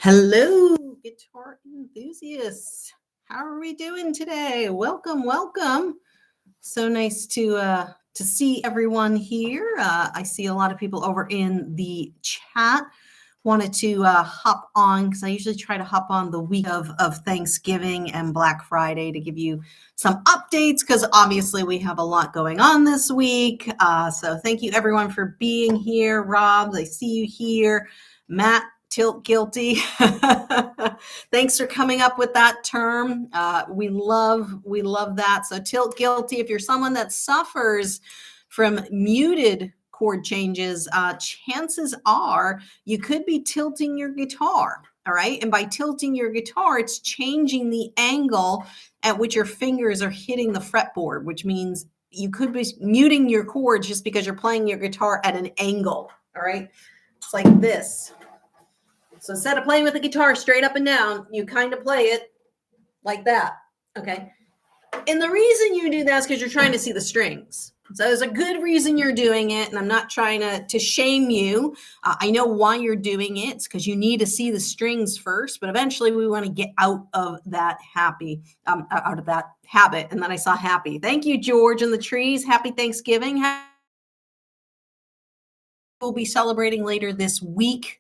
Hello, guitar enthusiasts. How are we doing today? Welcome, welcome. So nice to see everyone here. I see a lot of people over in the chat. Wanted to hop on because I usually try to hop on the week of Thanksgiving and Black Friday to give you some updates because obviously we have a lot going on this week. So thank you everyone for being here. Rob, I see you here. Matt, tilt guilty. Thanks for coming up with that term. We love that. So tilt guilty, if you're someone that suffers from muted chord changes, chances are you could be tilting your guitar. All right. And by tilting your guitar, it's changing the angle at which your fingers are hitting the fretboard, which means you could be muting your chords just because you're playing your guitar at an angle. All right. It's like this. So instead of playing with the guitar straight up and down, you kind of play it like that. Okay. And the reason you do that is because you're trying to see the strings. So there's a good reason you're doing it, and I'm not trying to shame you. I know why you're doing it. It's because you need to see the strings first, but eventually we want to get out of that habit. And then I saw happy. Thank you, George and the trees. Happy Thanksgiving. We'll be celebrating later this week.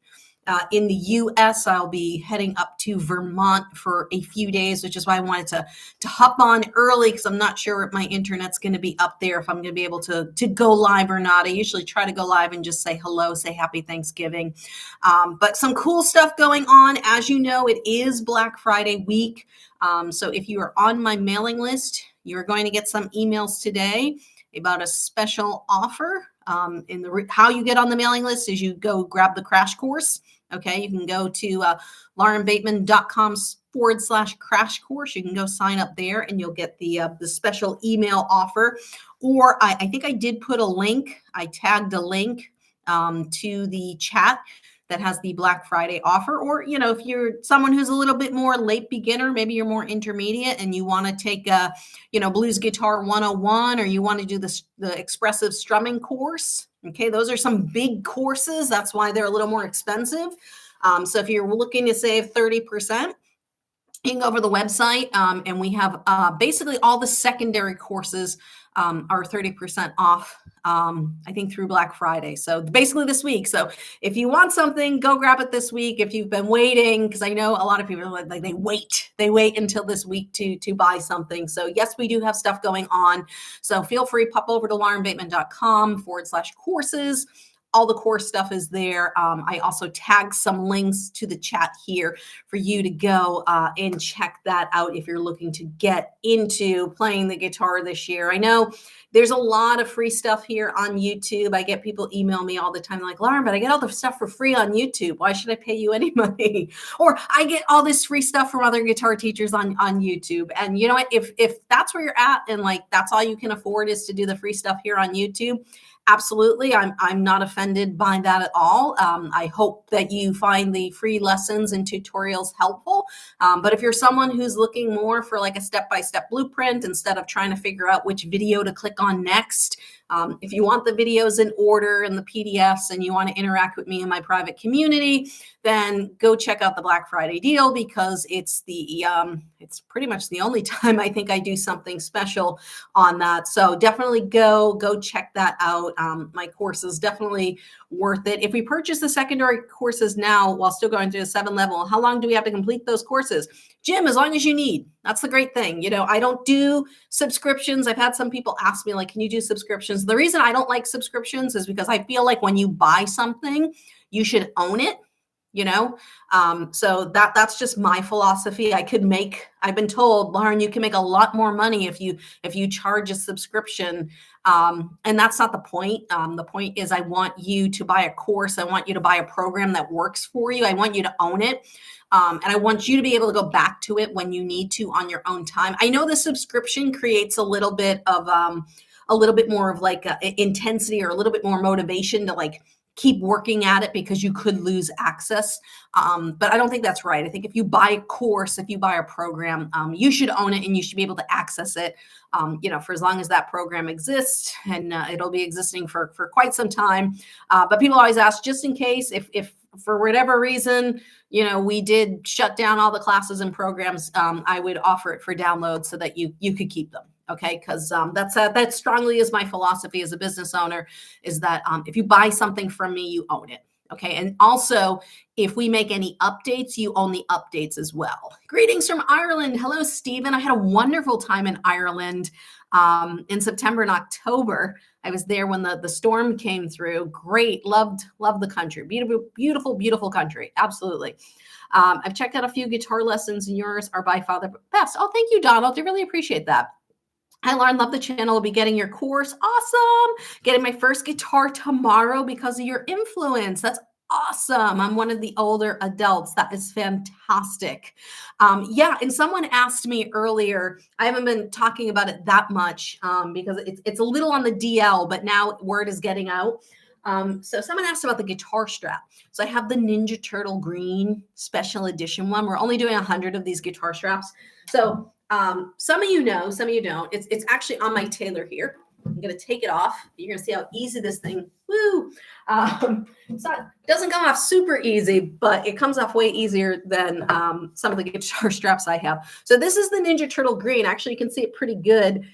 In the U.S., I'll be heading up to Vermont for a few days, which is why I wanted to hop on early because I'm not sure if my internet's going to be up there, if I'm going to be able to go live or not. I usually try to go live and just say hello, say happy Thanksgiving. But some cool stuff going on. As you know, it is Black Friday week. So if you are on my mailing list, you're going to get some emails today about a special offer. How you get on the mailing list is you go grab the crash course. Okay, you can go to laurenbateman.com/crash course. You can go sign up there and you'll get the special email offer. Or I think I did put a link. I tagged a link to the chat that has the Black Friday offer. Or, if you're someone who's a little bit more late beginner, maybe you're more intermediate and you want to take Blues Guitar 101, or you want to do the expressive strumming course. Okay, those are some big courses. That's why they're a little more expensive. So if you're looking to save 30%, you can go over the website and we have basically all the secondary courses are 30% off, I think through Black Friday. So basically this week. So if you want something, go grab it this week. If you've been waiting, because I know a lot of people are like they wait until this week to buy something. So yes, we do have stuff going on. So feel free, pop over to laurenbateman.com/courses. All the course stuff is there. I also tag some links to the chat here for you to go and check that out if you're looking to get into playing the guitar this year. I know there's a lot of free stuff here on YouTube. I get people email me all the time like, Lauren, but I get all the stuff for free on YouTube. Why should I pay you any money? Or I get all this free stuff from other guitar teachers on YouTube. And you know what? If that's where you're at and like that's all you can afford is to do the free stuff here on YouTube, absolutely. I'm not offended by that at all. I hope that you find the free lessons and tutorials helpful. But if you're someone who's looking more for like a step-by-step blueprint instead of trying to figure out which video to click on next, if you want the videos in order and the PDFs and you want to interact with me in my private community, then go check out the Black Friday deal because it's it's pretty much the only time I think I do something special on that. So definitely go check that out. My course is definitely worth it. If we purchase the secondary courses now while still going to a 7 level, how long do we have to complete those courses? Jim, as long as you need. That's the great thing. I don't do subscriptions. I've had some people ask me, like, can you do subscriptions? The reason I don't like subscriptions is because I feel like when you buy something, you should own it. So that's just my philosophy. I've been told, Lauren, you can make a lot more money if you charge a subscription. And that's not the point. The point is I want you to buy a course. I want you to buy a program that works for you. I want you to own it. And I want you to be able to go back to it when you need to on your own time. I know the subscription creates a little bit more of like intensity or a little bit more motivation to like keep working at it because you could lose access. But I don't think that's right. I think if you buy a course, if you buy a program, you should own it and you should be able to access it, for as long as that program exists, and it'll be existing for quite some time. But people always ask, just in case, if for whatever reason, we did shut down all the classes and programs, I would offer it for download so that you could keep them. Okay, because that strongly is my philosophy as a business owner, is that if you buy something from me, you own it. Okay, and also if we make any updates, you own the updates as well. Greetings from Ireland. Hello, Stephen. I had a wonderful time in Ireland in September and October. I was there when the storm came through. Great, loved the country. Beautiful country. Absolutely. I've checked out a few guitar lessons, and yours are by far the best. Oh, thank you, Donald. I really appreciate that. Hi, Lauren. Love the channel. I'll be getting your course. Awesome. Getting my first guitar tomorrow because of your influence. That's awesome. I'm one of the older adults. That is fantastic. Yeah. And someone asked me earlier, I haven't been talking about it that much because it's a little on the DL, but now word is getting out. So someone asked about the guitar strap. So I have the Ninja Turtle green special edition one. We're only doing 100 of these guitar straps. So some of you know, some of you don't. It's actually on my tailor here. I'm going to take it off. You're going to see how easy this thing, it doesn't come off super easy, but it comes off way easier than some of the guitar straps I have. So this is the Ninja Turtle green. Actually, you can see it pretty good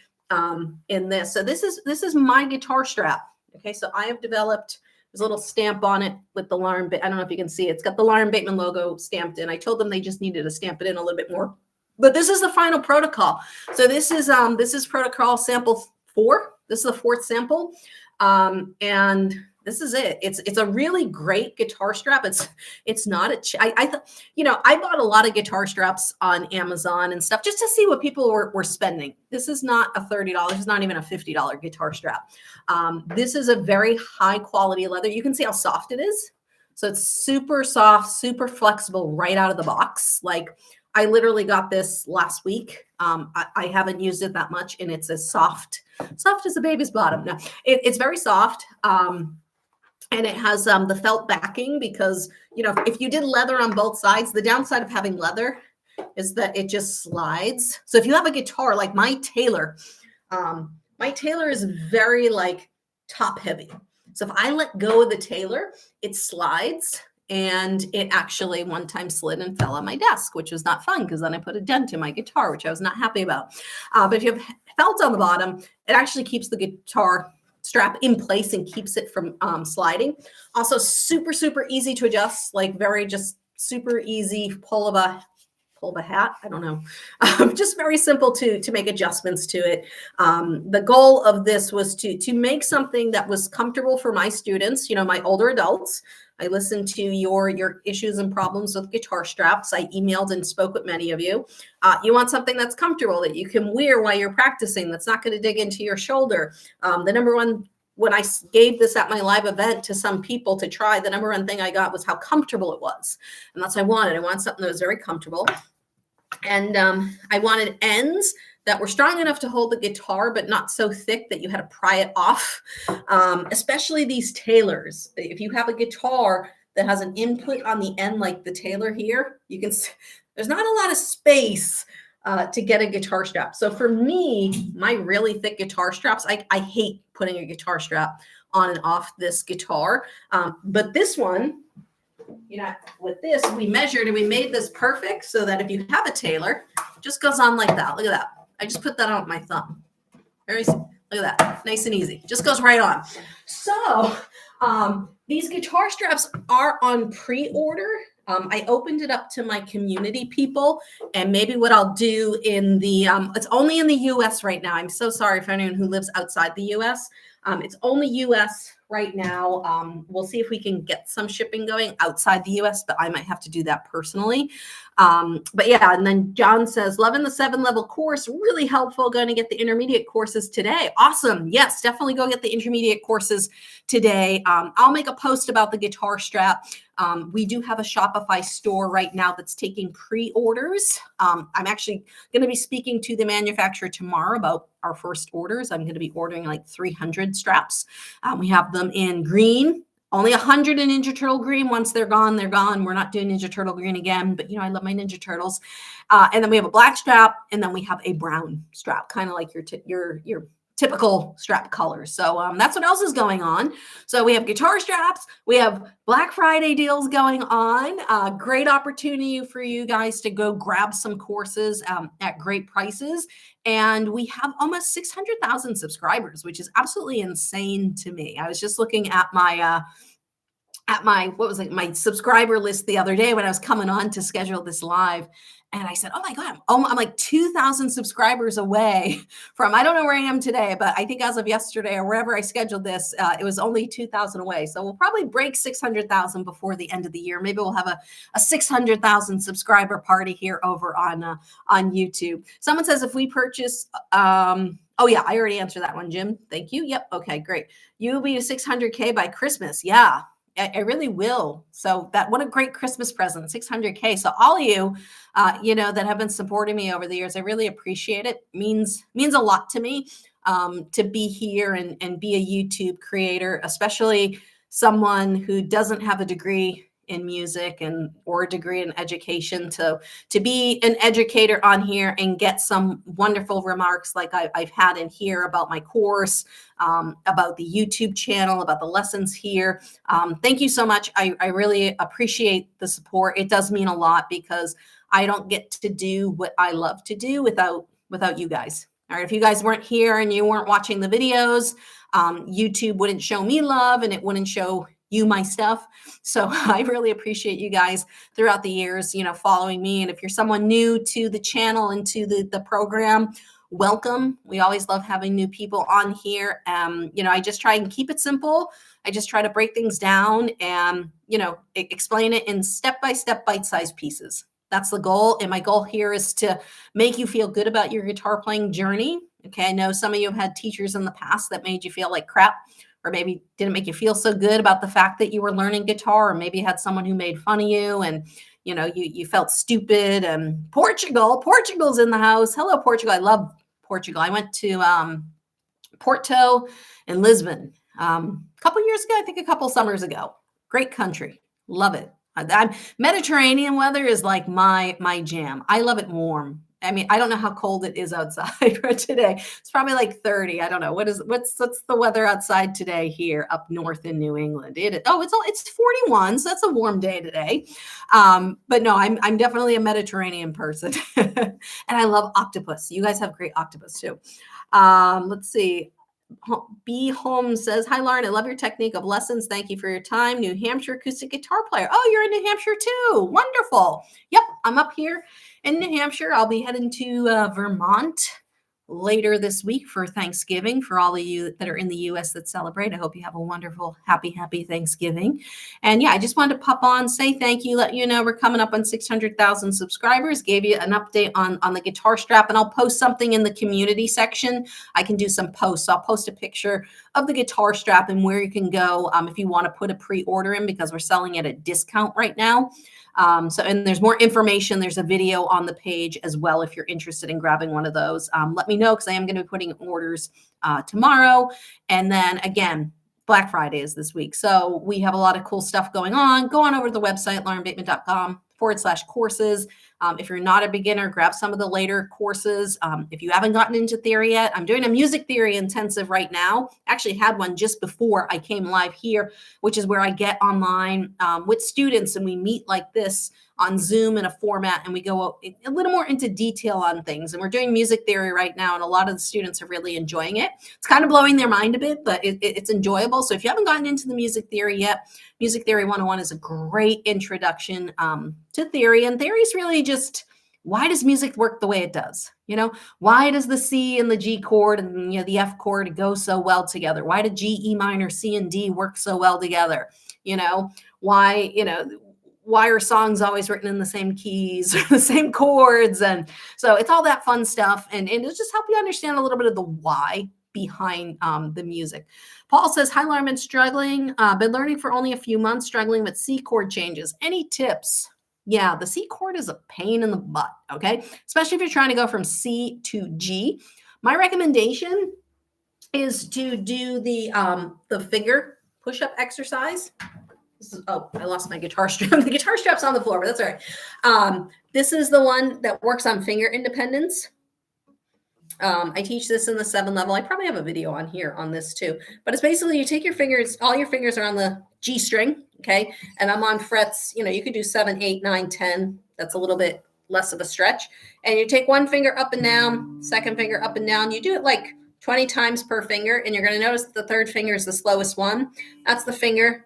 in this. So this is my guitar strap. Okay, so I have developed, there's a little stamp on it with the Lauren, I don't know if you can see it. It's got the Lauren Bateman logo stamped in. I told them they just needed to stamp it in a little bit more. But this is the final protocol. So this is protocol sample 4. This is the 4th sample. And this is it. It's a really great guitar strap. It's not I bought a lot of guitar straps on Amazon and stuff just to see what people were spending. This is not a $30. It's not even a $50 guitar strap. This is a very high quality leather. You can see how soft it is. So it's super soft, super flexible right out of the box. Like, I literally got this last week. I haven't used it that much, and it's as soft as a baby's bottom. No, it's very soft. And it has the felt backing because, if you did leather on both sides, the downside of having leather is that it just slides. So if you have a guitar like my Taylor is very like top heavy. So if I let go of the Taylor, it slides. And it actually one time slid and fell on my desk, which was not fun because then I put a dent in my guitar, which I was not happy about. But if you have felt on the bottom, it actually keeps the guitar strap in place and keeps it from sliding. Also super easy to adjust, like very just super easy pull of a hat. I don't know. Just very simple to make adjustments to it. The goal of this was to make something that was comfortable for my students, my older adults. I listened to your issues and problems with guitar straps. I emailed and spoke with many of you. You want something that's comfortable, that you can wear while you're practicing, that's not going to dig into your shoulder. The number one, when I gave this at my live event to some people to try, the number one thing I got was how comfortable it was. And that's what I wanted. I wanted something that was very comfortable. And I wanted ends that were strong enough to hold the guitar, but not so thick that you had to pry it off. Especially these Taylors. If you have a guitar that has an input on the end, like the Taylor here, you can see there's not a lot of space to get a guitar strap. So for me, my really thick guitar straps, I hate putting a guitar strap on and off this guitar. But this one, with this, we measured and we made this perfect so that if you have a Taylor, it just goes on like that. Look at that. I just put that on with my thumb. Look at that. Nice and easy. Just goes right on. So these guitar straps are on pre-order. I opened it up to my community people, and maybe what I'll do in the, it's only in the US right now. I'm so sorry for anyone who lives outside the US. It's only US right now. We'll see if we can get some shipping going outside the US, but I might have to do that personally. But yeah, and then John says, loving the 7-level course, really helpful. Going to get the intermediate courses today. Awesome. Yes, definitely go get the intermediate courses today. I'll make a post about the guitar strap. We do have a Shopify store right now that's taking pre-orders. I'm actually going to be speaking to the manufacturer tomorrow about our first orders. I'm going to be ordering like 300 straps. We have them in green. Only 100 in Ninja Turtle green. Once they're gone, they're gone. We're not doing Ninja Turtle green again, but I love my Ninja Turtles. And then we have a black strap, and then we have a brown strap, kind of like your typical strap colors. So that's what else is going on. So we have guitar straps, we have Black Friday deals going on. Great opportunity for you guys to go grab some courses at great prices. And we have almost 600,000 subscribers, which is absolutely insane to me. I was just looking at my what was it, my subscriber list the other day when I was coming on to schedule this live. And I said, oh my God, I'm like 2,000 subscribers away from, I don't know where I am today, but I think as of yesterday or wherever I scheduled this, it was only 2,000 away. So we'll probably break 600,000 before the end of the year. Maybe we'll have a 600,000 subscriber party here over on YouTube. Someone says if we purchase, oh yeah, I already answered that one, Jim. Thank you. Yep. Okay, great. You will be to 600K by Christmas. Yeah. I really will. So what a great Christmas present, 600K. So all of you, that have been supporting me over the years, I really appreciate it. Means a lot to me to be here and be a YouTube creator, especially someone who doesn't have a degree in music or a degree in education to be an educator on here and get some wonderful remarks like I've had in here about my course, about the YouTube channel, about the lessons here. Thank you so much. I really appreciate the support. It does mean a lot because I don't get to do what I love to do without you guys. All right, if you guys weren't here and you weren't watching the videos, YouTube wouldn't show me love and it wouldn't show you my stuff. So I really appreciate you guys throughout the years, following me. And if you're someone new to the channel and to the program, welcome. We always love having new people on here. I just try and keep it simple. I just try to break things down and, explain it in step-by-step bite-sized pieces. That's the goal. And my goal here is to make you feel good about your guitar playing journey. Okay. I know some of you have had teachers in the past that made you feel like crap, or maybe didn't make you feel so good about the fact that you were learning guitar, or maybe you had someone who made fun of you and, you felt stupid. And Portugal's in the house. Hello, Portugal. I love Portugal. I went to Porto and Lisbon a couple years ago, I think a couple summers ago. Great country. Love it. Mediterranean weather is like my jam. I love it warm. I mean, I don't know how cold it is outside for today. It's probably like 30. I don't know. What's the weather outside today here up north in New England? It's 41, so that's a warm day today. But no, I'm definitely a Mediterranean person. And I love octopus. You guys have great octopus too. Let's see. B. Holmes says, hi, Lauren. I love your technique of lessons. Thank you for your time. New Hampshire acoustic guitar player. Oh, you're in New Hampshire too. Wonderful. Yep, I'm up here in New Hampshire. I'll be heading to Vermont later this week for Thanksgiving. For all of you that are in the U.S. that celebrate, I hope you have a wonderful, happy Thanksgiving. And yeah, I just wanted to pop on, say thank you, let you know we're coming up on 600,000 subscribers. Gave you an update on the guitar strap, and I'll post something in the community section. I can do some posts. So I'll post a picture of the guitar strap and where you can go if you want to put a pre-order in, because we're selling it at a discount right now. And there's more information. There's a video on the page as well if you're interested in grabbing one of those. Let me know, because I am going to be putting orders tomorrow. And then again, Black Friday is this week. So we have a lot of cool stuff going on. Go on over to the website, laurenbateman.com/courses. If you're not a beginner, grab some of the later courses. If you haven't gotten into theory yet, I'm doing a music theory intensive right now. Actually had one just before I came live here, which is where I get online with students and we meet like this on Zoom in a format, and we go a little more into detail on things. And we're doing music theory right now, and a lot of the students are really enjoying it. It's kind of blowing their mind a bit, but it's enjoyable. So if you haven't gotten into the music theory yet, Music Theory 101 is a great introduction to theory. And theory is really just, why does music work the way it does? Why does the C and the G chord and the F chord go so well together? Why do G, E minor, C, and D work so well together? Why are songs always written in the same keys or the same chords? And so it's all that fun stuff. And it'll just help you understand a little bit of the why behind the music. Paul says, hi, Lauren, been struggling. Been learning for only a few months, struggling with C chord changes. Any tips? Yeah, the C chord is a pain in the butt, okay? Especially if you're trying to go from C to G. My recommendation is to do the finger push-up exercise. I lost my guitar strap. The guitar strap's on the floor, but that's all right. This is the one that works on finger independence. I teach this in the 7 level. I probably have a video on here on this too, but it's basically you take your fingers, all your fingers are on the G string, okay? And I'm on frets, you could do 7, 8, 9, 10. That's a little bit less of a stretch. And you take one finger up and down, second finger up and down. You do it like 20 times per finger, and you're going to notice the third finger is the slowest one. That's the finger,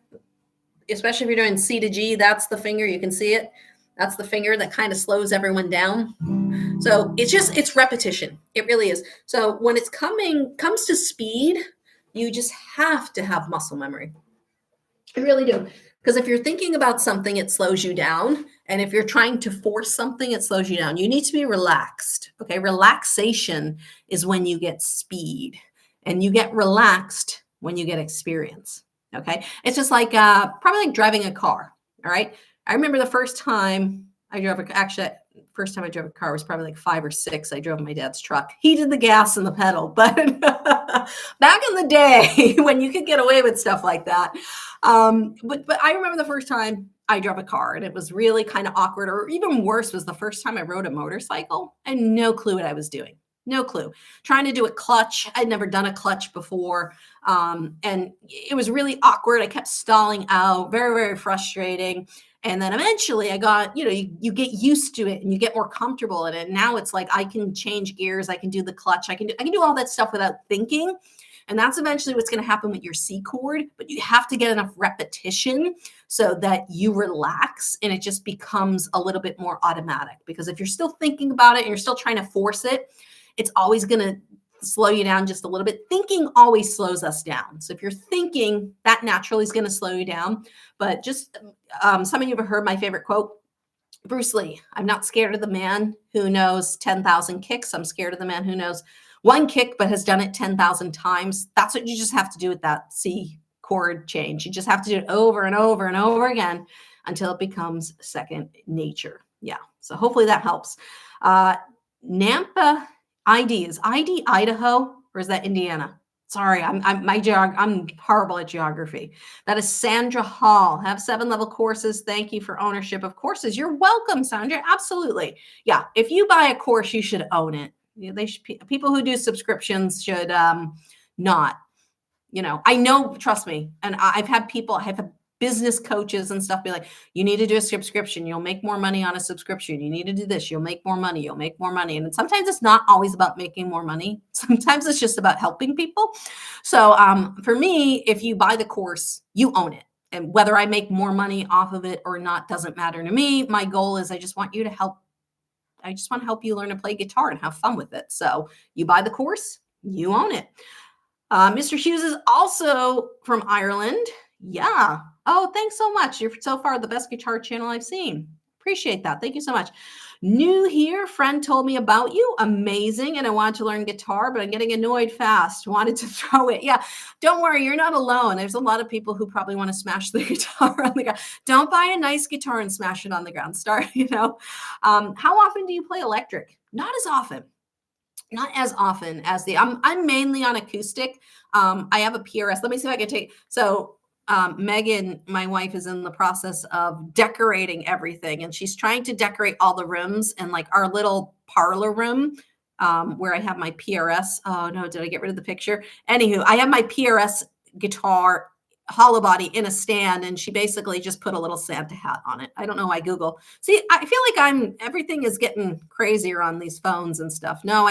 especially if you're doing C to G, that's the finger, you can see it. That's the finger that kind of slows everyone down. So it's repetition. It really is. So when it's comes to speed, you just have to have muscle memory. I really do. Because if you're thinking about something, it slows you down. And if you're trying to force something, it slows you down. You need to be relaxed. Okay. Relaxation is when you get speed, and you get relaxed when you get experience. Okay. It's just like probably like driving a car. All right. I remember the first time I drove first time I drove a car was probably like 5 or 6. I drove my dad's truck. He did the gas and the pedal, but back in the day when you could get away with stuff like that. But I remember the first time I drove a car, and it was really kind of awkward, or even worse was the first time I rode a motorcycle. I had no clue what I was doing. No clue. Trying to do a clutch. I'd never done a clutch before. And it was really awkward. I kept stalling out, very, very frustrating. And then eventually I got, you get used to it and you get more comfortable in it. And now it's like I can change gears, I can do the clutch, I can do all that stuff without thinking. And that's eventually what's going to happen with your C chord. But you have to get enough repetition so that you relax and it just becomes a little bit more automatic. Because if you're still thinking about it and you're still trying to force it, it's always going to slow you down just a little bit. Thinking always slows us down. So if you're thinking, that naturally is going to slow you down. But just some of you have heard my favorite quote, Bruce Lee. I'm not scared of the man who knows 10,000 kicks. I'm scared of the man who knows one kick but has done it 10,000 times. That's what you just have to do with that C chord change. You just have to do it over and over and over again until it becomes second nature. Yeah. So hopefully that helps. Nampa ID, is ID Idaho or is that Indiana? Sorry, I'm horrible at geography. That is Sandra Hall. Have 7 level courses. Thank you for ownership of courses. You're welcome, Sandra. Absolutely. Yeah. If you buy a course, you should own it. People who do subscriptions should not. I know. Trust me. And I've had business coaches and stuff be like, you need to do a subscription. You'll make more money on a subscription. You need to do this. You'll make more money. You'll make more money. And sometimes it's not always about making more money. Sometimes it's just about helping people. So for me, if you buy the course, you own it. And whether I make more money off of it or not doesn't matter to me. My goal is I just want to help you learn to play guitar and have fun with it. So you buy the course, you own it. Mr. Hughes is also from Ireland. Yeah. Oh, thanks so much. You're so far the best guitar channel I've seen. Appreciate that. Thank you so much. New here. Friend told me about you. Amazing. And I wanted to learn guitar, but I'm getting annoyed fast. Wanted to throw it. Yeah. Don't worry. You're not alone. There's a lot of people who probably want to smash the guitar on the ground. Don't buy a nice guitar and smash it on the ground. How often do you play electric? Not as often. Not as often as I'm mainly on acoustic. I have a PRS. Let me see if I can take. So Megan, my wife, is in the process of decorating everything, and she's trying to decorate all the rooms and like our little parlor room where I have my PRS. Oh no, did I get rid of the picture? Anywho, I have my PRS guitar hollow body in a stand, and she basically just put a little Santa hat on it. I don't know why Google. See, I feel like everything is getting crazier on these phones and stuff. No,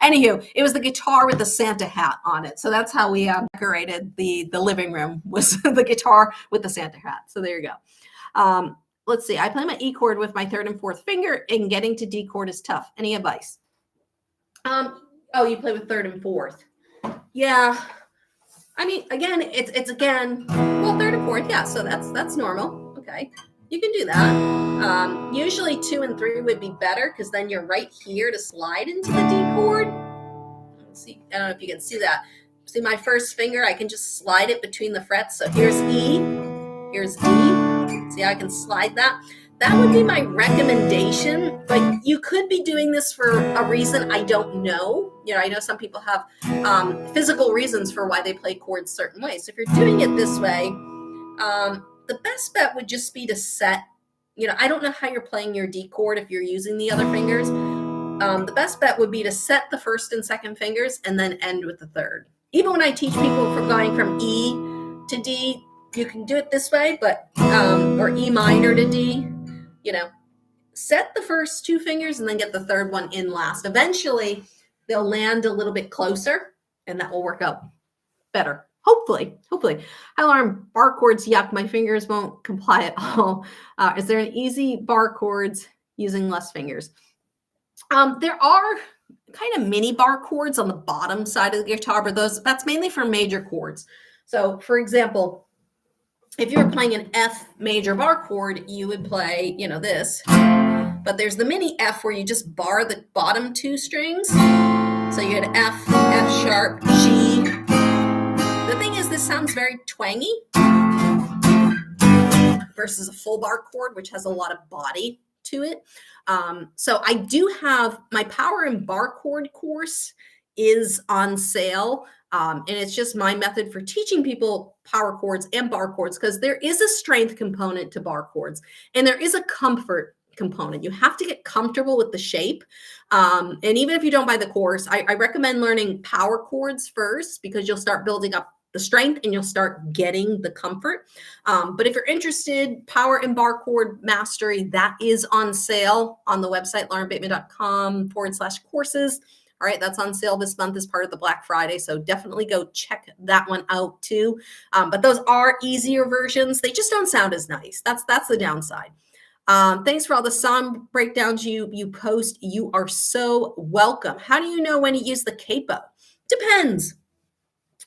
Anywho, it was the guitar with the Santa hat on it. So that's how we decorated the living room, was the guitar with the Santa hat. So there you go. Let's see. I play my E chord with my 3rd and 4th finger, and getting to D chord is tough. Any advice? You play with 3rd and 4th. Yeah. I mean, again, it's again, well, 3rd and 4th. Yeah. So that's normal. Okay. You can do that. Usually 2 and 3 would be better because then you're right here to slide into the D chord. Let's see, I don't know if you can see that. See my first finger? I can just slide it between the frets. So here's E. Here's E. See how I can slide that? That would be my recommendation, but you could be doing this for a reason I don't know. I know some people have physical reasons for why they play chords certain ways. So if you're doing it this way, the best bet would just be to set, I don't know how you're playing your D chord if you're using the other fingers, The best bet would be to set the first and second fingers and then end with the third. Even when I teach people from going from E to D, you can do it this way, but or E minor to D, you know, set the first two fingers and then get the third one in last. Eventually, they'll land a little bit closer, and that will work out better. Hopefully. I learned bar chords, yuck, my fingers won't comply at all. Is there an easy bar chords using less fingers? There are kind of mini bar chords on the bottom side of the guitar, but that's mainly for major chords. So for example, if you were playing an F major bar chord, you would play, this. But there's the mini F where you just bar the bottom two strings. So you had F, F sharp, G. The thing is, this sounds very twangy versus a full bar chord, which has a lot of body to it. So I do have my power and bar chord course is on sale. And it's just my method for teaching people power chords and bar chords, because there is a strength component to bar chords and there is a comfort component. You have to get comfortable with the shape. And even if you don't buy the course, I recommend learning power chords first, because you'll start building up the strength and you'll start getting the comfort. But if you're interested, power and bar chord mastery, that is on sale on the website, laurenbateman.com/courses. All right, that's on sale this month as part of the Black Friday. So definitely go check that one out too. But those are easier versions. They just don't sound as nice. That's the downside. Thanks for all the song breakdowns you post. You are so welcome. How do you know when to use the capo? Depends.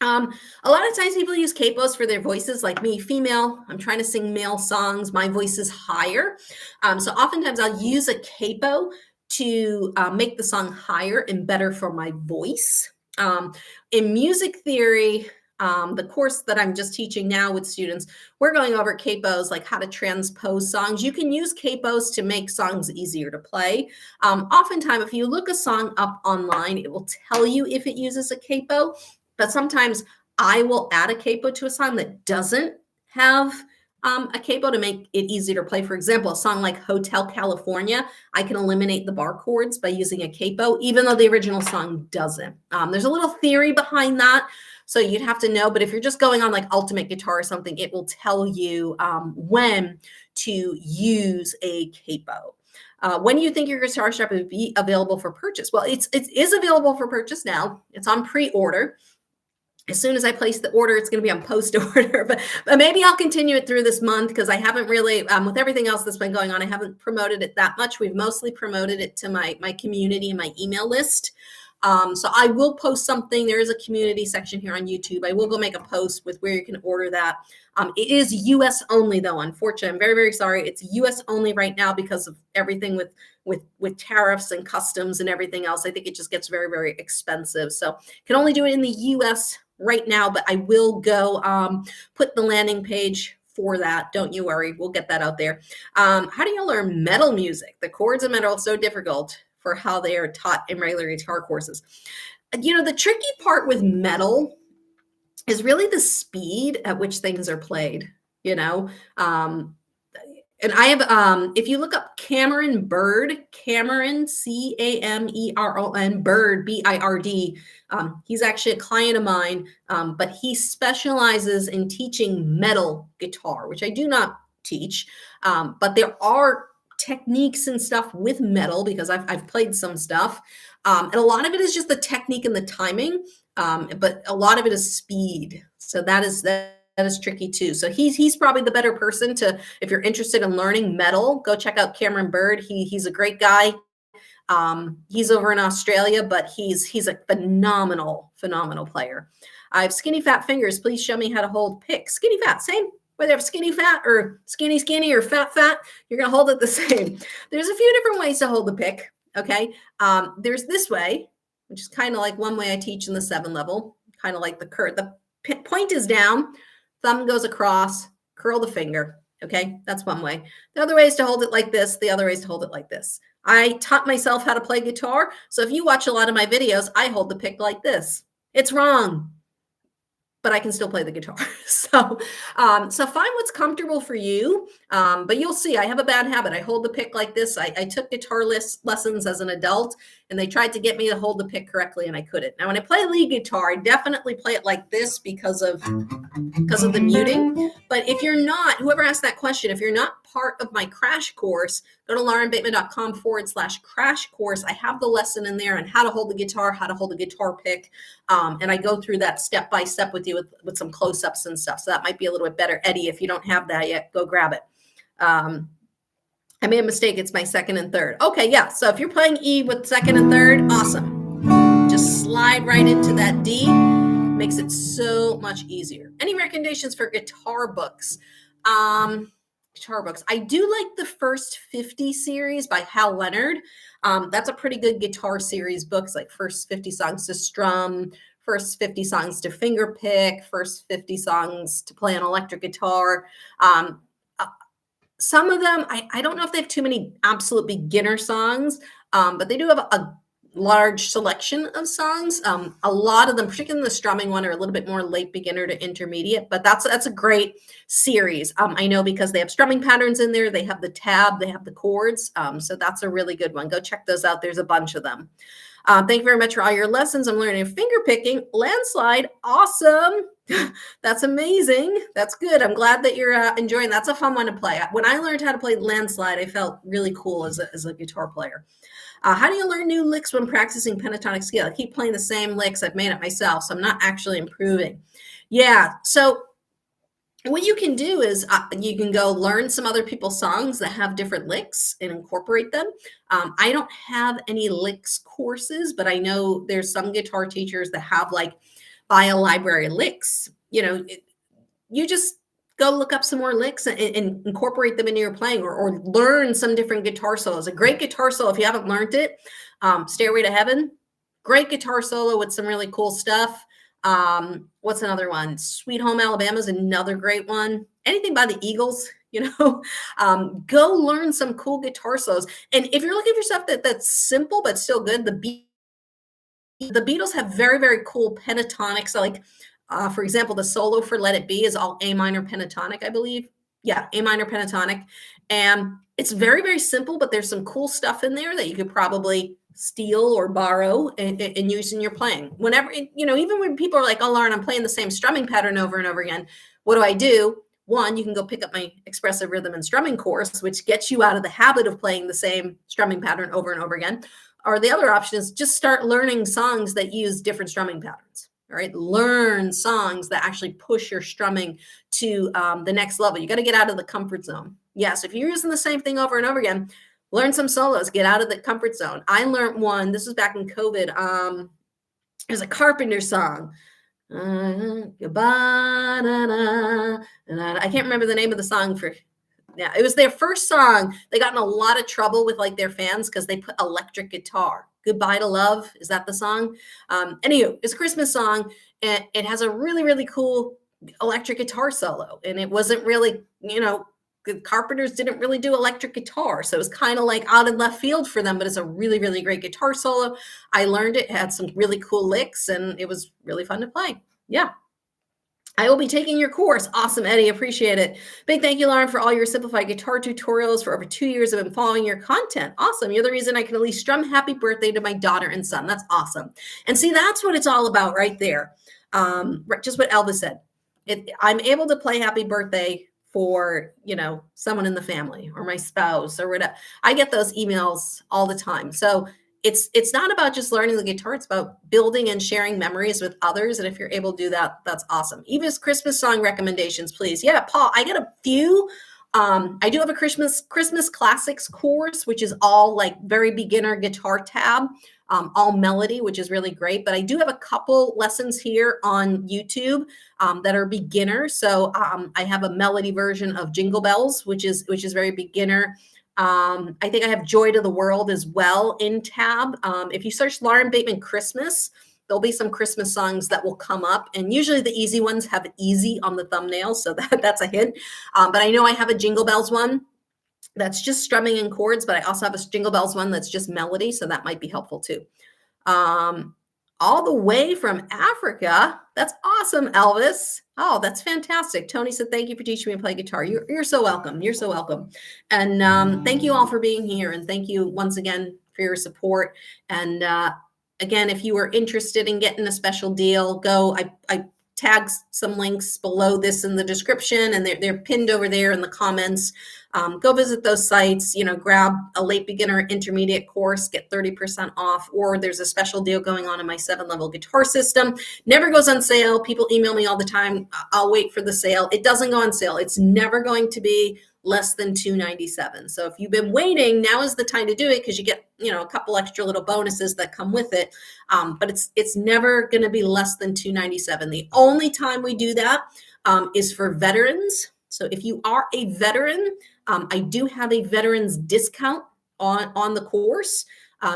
A lot of times people use capos for their voices, like me, female. I'm trying to sing male songs. My voice is higher. So oftentimes I'll use a capo to make the song higher and better for my voice. In music theory, the course that I'm just teaching now with students, we're going over capos, like how to transpose songs. You can use capos to make songs easier to play. Oftentimes, if you look a song up online, it will tell you if it uses a capo. But sometimes I will add a capo to a song that doesn't have a capo to make it easier to play. For example, a song like Hotel California, I can eliminate the bar chords by using a capo, even though the original song doesn't. There's a little theory behind that, so you'd have to know. But if you're just going on like Ultimate Guitar or something, it will tell you when to use a capo. When do you think your guitar strap will be available for purchase? Well, it is available for purchase now. It's on pre-order. As soon as I place the order, it's going to be on post order, but maybe I'll continue it through this month, because I haven't really, with everything else that's been going on, I haven't promoted it that much. We've mostly promoted it to my community and my email list. So I will post something. There is a community section here on YouTube. I will go make a post with where you can order that. It is US only though, unfortunately. I'm very, very sorry. It's US only right now because of everything with tariffs and customs and everything else. I think it just gets very, very expensive. So can only do it in the US right now, but I will go put the landing page for that. Don't you worry. We'll get that out there. How do you learn metal music? The chords of metal are so difficult for how they are taught in regular guitar courses. The tricky part with metal is really the speed at which things are played, and I have, if you look up Cameron Bird, Cameron, Cameron, Bird, Bird, he's actually a client of mine, but he specializes in teaching metal guitar, which I do not teach, but there are techniques and stuff with metal, because I've played some stuff, and a lot of it is just the technique and the timing, but a lot of it is speed. So that is tricky too. So he's probably the better person to, if you're interested in learning metal, go check out Cameron Bird. He's a great guy. He's over in Australia, but he's a phenomenal player. I have skinny fat fingers. Please show me how to hold pick. Skinny fat, same. Whether you have skinny fat or skinny or fat, you're going to hold it the same. There's a few different ways to hold the pick. Okay. There's this way, which is kind of like one way I teach in the 7 level, kind of like the curve. The point is down, thumb goes across, curl the finger. Okay. That's one way. The other way is to hold it like this. The other way is to hold it like this. I taught myself how to play guitar. So if you watch a lot of my videos, I hold the pick like this. It's wrong, but I can still play the guitar. So find what's comfortable for you. But you'll see, I have a bad habit. I hold the pick like this. I took guitar lessons as an adult, and they tried to get me to hold the pick correctly, and I couldn't. Now, when I play lead guitar, I definitely play it like this because of the muting. But if you're not, whoever asked that question, if you're not part of my crash course, go to laurenbateman.com/crash course. I have the lesson in there on how to hold the guitar, how to hold a guitar pick. And I go through that step by step with you with some close-ups and stuff. So that might be a little bit better. Eddie, if you don't have that yet, go grab it. I made a mistake. It's my second and third. Okay, yeah. So if you're playing E with second and third, awesome. Just slide right into that D. Makes it so much easier. Any recommendations for guitar books? Guitar books. I do like the First 50 series by Hal Leonard. That's a pretty good guitar series books, like First 50 Songs to Strum, First 50 Songs to Finger Pick, First 50 Songs to Play an Electric Guitar. Some of them, I don't know if they have too many absolute beginner songs, but they do have a large selection of songs. A lot of them, particularly the strumming one, are a little bit more late beginner to intermediate, but that's a great series. I know because they have strumming patterns in there, they have the tab, they have the chords. So that's a really good one. Go check those out. There's a bunch of them. Thank you very much for all your lessons. I'm learning finger picking, landslide. Awesome. That's amazing. That's good. I'm glad that you're enjoying. That's a fun one to play. When I learned how to play landslide, I felt really cool as a guitar player. How do you learn new licks when practicing pentatonic scale? I keep playing the same licks. I've made it myself, so I'm not actually improving. Yeah, so what you can do is you can go learn some other people's songs that have different licks and incorporate them. I don't have any licks courses, but I know there's some guitar teachers that have like buy a library licks. You just go look up some more licks and incorporate them into your playing, or learn some different guitar solos. A great guitar solo, if you haven't learned it, Stairway to Heaven, great guitar solo with some really cool stuff. What's another one? Sweet Home Alabama is another great one. Anything by the Eagles, go learn some cool guitar solos. And if you're looking for stuff that's simple but still good, the Beatles have very, very cool pentatonics. So like, for example, the solo for Let It Be is all A minor pentatonic, I believe. Yeah, A minor pentatonic. And it's very, very simple, but there's some cool stuff in there that you could probably steal or borrow and use in your playing. Whenever, even when people are like, oh, Lauren, I'm playing the same strumming pattern over and over again. What do? One, you can go pick up my expressive rhythm and strumming course, which gets you out of the habit of playing the same strumming pattern over and over again. Or the other option is just start learning songs that use different strumming patterns. All right, learn songs that actually push your strumming to the next level. You got to get out of the comfort zone. Yes, if you're using the same thing over and over again, learn some solos, get out of the comfort zone. I learned one, this was back in COVID. It was a Carpenter song. Goodbye, I can't remember the name of the song yeah, it was their first song. They got in a lot of trouble with like their fans because they put electric guitar. Goodbye to Love. Is that the song? Anywho, it's a Christmas song. And it has a really, really cool electric guitar solo. And it wasn't really, the Carpenters didn't really do electric guitar. So it was kind of like out in left field for them, but it's a really, really great guitar solo. I learned it, had some really cool licks, and it was really fun to play. Yeah. I will be taking your course. Awesome, Eddie. Appreciate it. Big thank you, Lauren, for all your simplified guitar tutorials. For over 2 years, I've been following your content. Awesome. You're the reason I can at least strum happy birthday to my daughter and son. That's awesome. And see, that's what it's all about right there. Just what Elvis said. I'm able to play happy birthday for, someone in the family or my spouse or whatever. I get those emails all the time. So it's not about just learning the guitar. It's about building and sharing memories with others. And if you're able to do that, that's awesome. Eva's Christmas song recommendations, please. Yeah, Paul, I get a few. I do have a Christmas classics course, which is all like very beginner guitar tab, all melody, which is really great. But I do have a couple lessons here on YouTube that are beginner. So I have a melody version of Jingle Bells, which is very beginner. I think I have Joy to the World as well in tab. If you search Lauren Bateman Christmas, there'll be some Christmas songs that will come up. And usually the easy ones have easy on the thumbnail. So that's a hint. But I know I have a Jingle Bells one that's just strumming and chords, but I also have a Jingle Bells one that's just melody. So that might be helpful too. All the way from Africa. That's awesome, Elvis. Oh, that's fantastic. Tony said, thank you for teaching me to play guitar. You're so welcome. You're so welcome. And thank you all for being here. And thank you once again for your support. And again, if you are interested in getting a special deal, go. I tag some links below this in the description, and they're pinned over there in the comments. Go visit those sites, grab a late beginner intermediate course, get 30% off, or there's a special deal going on in my 7-level guitar system. Never goes on sale. People email me all the time. I'll wait for the sale. It doesn't go on sale. It's never going to be less than $297. So if you've been waiting, now is the time to do it, because you get, a couple extra little bonuses that come with it. But it's never going to be less than $297. The only time we do that is for veterans. So if you are a veteran, I do have a veterans discount on the course.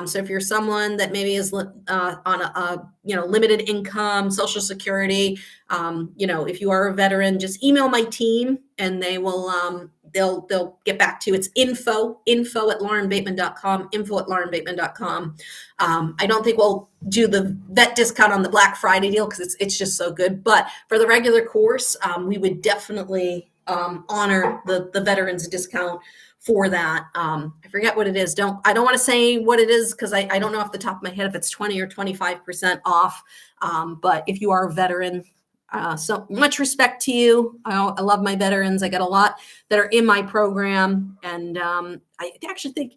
So if you're someone that maybe is on a limited income, Social Security, if you are a veteran, just email my team and they will they'll get back to you. It's info at laurenbateman.com, info@laurenbateman.com. I don't think we'll do the vet discount on the Black Friday deal because it's just so good. But for the regular course, we would definitely honor the veterans discount for that. I forget what it is. I don't want to say what it is because I don't know off the top of my head if it's 20 or 25% off. But if you are a veteran, so much respect to you. I love my veterans. I got a lot that are in my program, and I actually think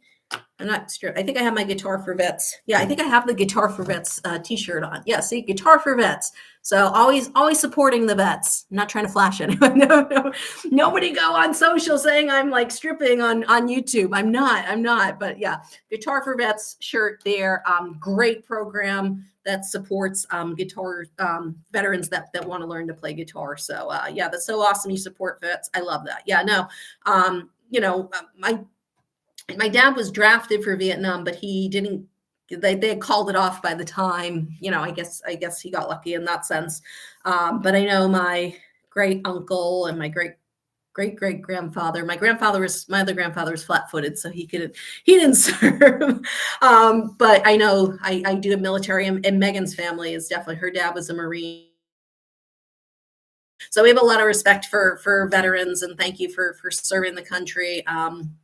I'm not sure. I think I have my Guitar for Vets. Yeah, I think I have the Guitar for Vets t-shirt on. Yeah, see, Guitar for Vets. So always supporting the vets. I'm not trying to flash anyone. No. Nobody go on social saying I'm like stripping on YouTube. I'm not. But yeah, Guitar for Vets shirt there. Great program that supports guitar veterans that want to learn to play guitar. So yeah, that's so awesome. You support vets. I love that. Yeah, no. My dad was drafted for Vietnam, but he didn't. They had called it off by the time. I guess he got lucky in that sense. But I know my great uncle and my great grandfather. My other grandfather was flat-footed, so he didn't serve. But I know I do a military, and Megan's family is definitely. Her dad was a Marine. So we have a lot of respect for veterans, and thank you for serving the country.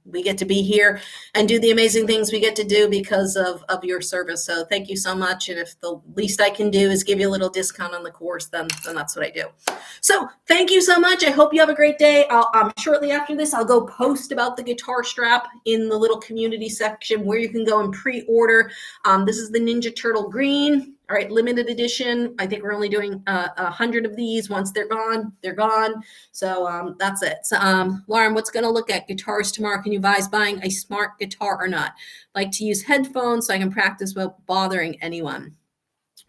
We get to be here and do the amazing things we get to do because of your service. So thank you so much. And if the least I can do is give you a little discount on the course, then that's what I do. So thank you so much. I hope you have a great day. Shortly after this, I'll go post about the guitar strap in the little community section where you can go and pre-order. This is the Ninja Turtle Green. All right, limited edition. I think we're only doing 100 of these. Once they're gone, they're gone. So that's it. So, Lauren, what's going to look at guitars tomorrow? Can you advise buying a smart guitar or not? Like to use headphones so I can practice without bothering anyone.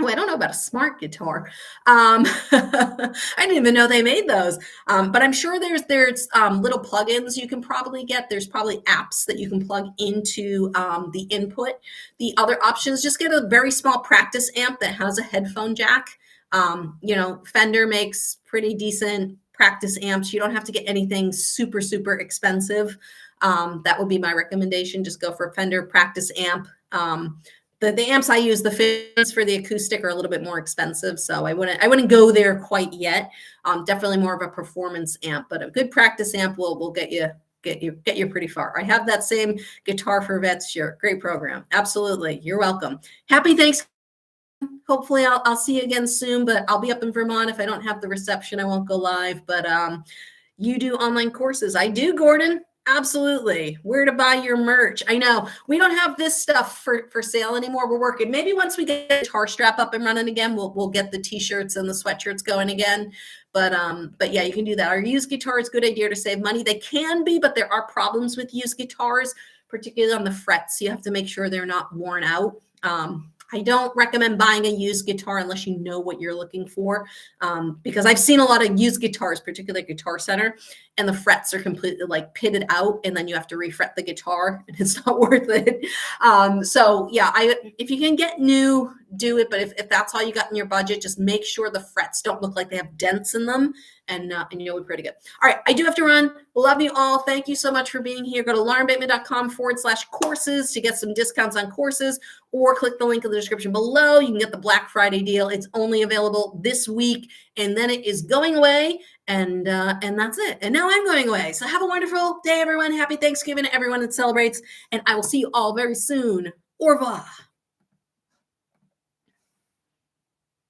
Oh, I don't know about a smart guitar. I didn't even know they made those. But I'm sure there's little plugins you can probably get. There's probably apps that you can plug into the input. The other option is just get a very small practice amp that has a headphone jack. Fender makes pretty decent practice amps. You don't have to get anything super, super expensive. That would be my recommendation. Just go for a Fender practice amp. The amps I use, the fins for the acoustic, are a little bit more expensive, so I wouldn't go there quite yet. Definitely more of a performance amp, but a good practice amp will get you pretty far. I have that same Guitar for Vets shirt. Great program. Absolutely. You're welcome. Happy Thanksgiving. Hopefully I'll see you again soon, but I'll be up in Vermont. If I don't have the reception, I won't go live. But you do online courses. I do, Gordon. Absolutely. Where to buy your merch. I know we don't have this stuff for sale anymore. We're working. Maybe once we get the guitar strap up and running again, we'll get the t-shirts and the sweatshirts going again. But yeah, you can do that. Our used guitar is a good idea to save money. They can be, but there are problems with used guitars, particularly on the frets. You have to make sure they're not worn out. I don't recommend buying a used guitar unless you know what you're looking for, because I've seen a lot of used guitars, particularly Guitar Center, and the frets are completely like pitted out, and then you have to refret the guitar, and it's not worth it. So yeah, if you can get new, do it. But if that's all you got in your budget, just make sure the frets don't look like they have dents in them, and you'll be pretty good. All right, I do have to run. Love you all. Thank you so much for being here. Go to laurenbateman.com/courses to get some discounts on courses, or click the link in the description below. You can get the Black Friday deal. It's only available this week, and then it is going away, and that's it. And now I'm going away. So have a wonderful day, everyone. Happy Thanksgiving to everyone that celebrates, and I will see you all very soon. Au revoir.